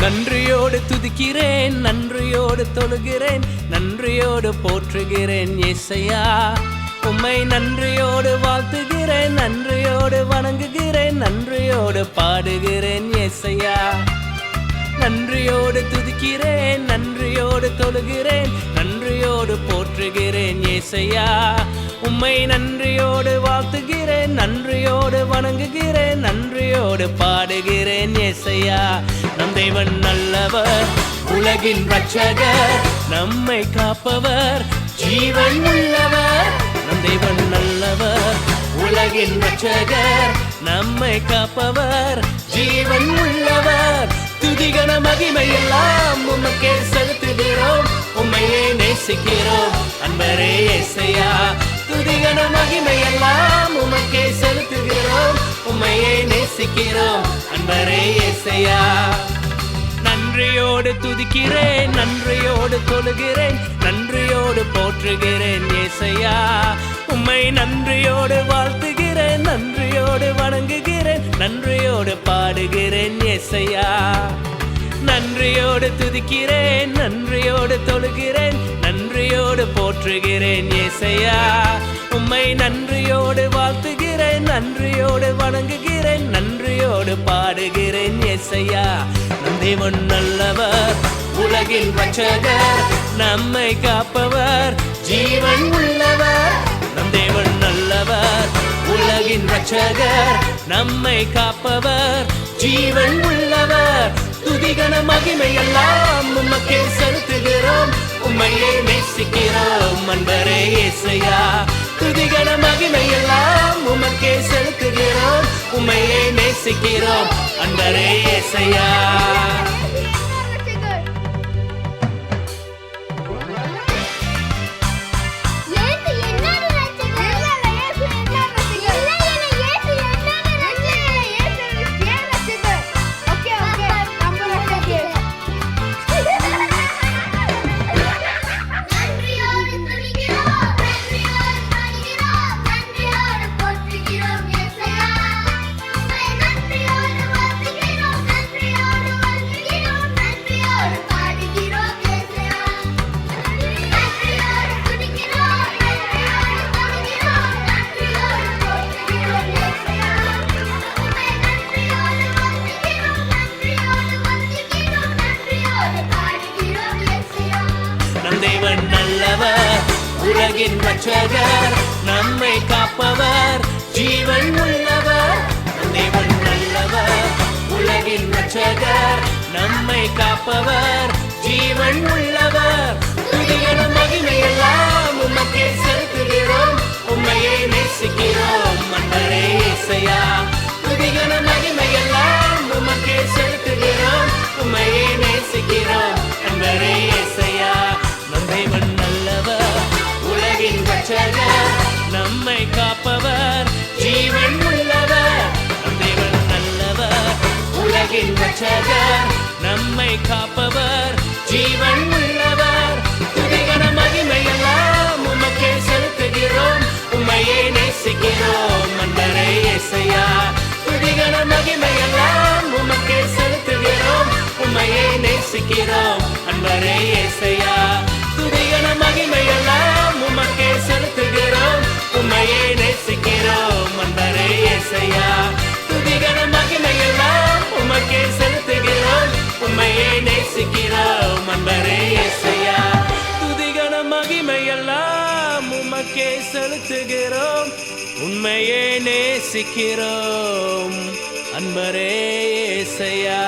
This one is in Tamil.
நன்றியோடு துதிக்கிறேன், நன்றியோடு தொழுகிறேன், நன்றியோடு போற்றுகிறேன் இயேசையா. உம்மை நன்றியோடு வாழ்த்துகிறேன், நன்றியோடு வணங்குகிறேன், நன்றியோடு பாடுகிறேன் இயேசையா. நன்றியோடு துதிக்கிறேன், நன்றியோடு தொழுகிறேன், நன்றியோடு போற்றுகிறேன் இயேசையா. உம்மை நன்றியோடு வாழ்த்துகிறேன், நன்றியோடு வணங்குகிறேன், நன்றியோடு பாடுகிறேன் இயேசையா. நம் தேவன் நல்லவர், உலகின் ரட்சகர், நம்மை காப்பவர், ஜீவன் உள்ளவர். நம் தேவன் நல்லவர், உலகின் ரட்சகர், நம்மை காப்பவர், ஜீவன் உள்ளவர். துதிகன மகிமை எல்லாம் உமக்கே செலுத்துகிறோம், உம்மையே நேசிக்கிறோம் அன்பரே இயேசையா. துதிகன மகிமை எல்லாம் உமக்கே செலுத்துகிறோம், உம்மையே நேசிக்கிறோம் அன்பரே இயேசையா. நன்றியோடு துதிக்கிறேன், நன்றியோடு தொழுகிறேன், நன்றியோடு போற்றுகிறேன் இயேசையா. உம்மை நன்றியோடு வாழ்த்துகிறேன், நன்றியோடு வணங்குகிறேன், நன்றியோடு பாடுகிறேன் இயேசையா. நன்றியோடு துதிக்கிறேன், நன்றியோடு தொழுகிறேன், நன்றியோடு போற்றுகிறேன் இயேசையா. உம்மை நன்றியோடு வாழ்த்துகிறேன், நன்றியோடு வணங்குகிறேன், நன்றியோடு பாடுகிறேன் இயேசையா. நம் தேவன் நல்லவர், உலகின் ரட்சகர், நம்மை காப்பவர், ஜீவன் உள்ளவர். நம் தேவன் நல்லவர், உலகின் ரட்சகர், நம்மை காப்பவர், ஜீவன் உள்ளவர். துதிகன மகிமை எல்லாம் உமக்கே செலுத்துகிறோம், உம்மையே நேசிக்கிறோம் அன்பரே இயேசையா. துதிகன மகிமை எல்லாம் உமக்கே செலுத்துகிறோம், உம்மையே நேசிக்கிறோம் அன்பரே இயேசையா. தேவன் நல்லவர், உலகின் ரட்சகர், நம்மை காப்பவர், ஜீவன் உள்ளவர். தேவன் நல்லவர், உலகின் ரட்சகர், நம்மை காப்பவர், ஜீவன் உள்ளவர். துதிகன மகிமை எல்லாம் உமக்கே செலுத்துகிறோம், உம்மையே நேசிக்கிறோம் அன்பரே இயேசையா. துதிகன மகிமை எல்லாம் உமக்கே செலுத்துகிறோம், உம்மையே நேசிக்கிறோம் அன்பரே இயேசையா. தேவன் நல்லவர், உலகின் ரட்சகர், நம்மை காப்பவர், ஜீவன் உள்ளவர். தேவன் நல்லவர், உலகின் ரட்சகர், நம்மை காப்பவர், ஜீவன் உள்ளவர். துதிகன மகிமை எல்லாம் உமக்கே செலுத்துகிறோம், உம்மையே நேசிக்கிறோம் அன்பரே இயேசையா. துதிகன மகிமை எல்லாம் உமக்கே செலுத்துகிறோம், உம்மையே நேசிக்கிறோம் அன்பரே இயேசையா. துதிகன மகிமை எல்லாம் உமக்கே செலுத்துகிறோம், உம்மையே நேசிக்கிறோம் அன்பரே இயேசையா. துதிகன மகிமை எல்லாம் உமக்கே செலுத்துகிறோம், உம்மையே நேசிக்கிறோம் அன்பரே இயேசையா. துதிகன மகிமை எல்லாம் உமக்கே செலுத்துகிறோம், உம்மையே நேசிக்கிறோம் அன்பரே இயேசையா.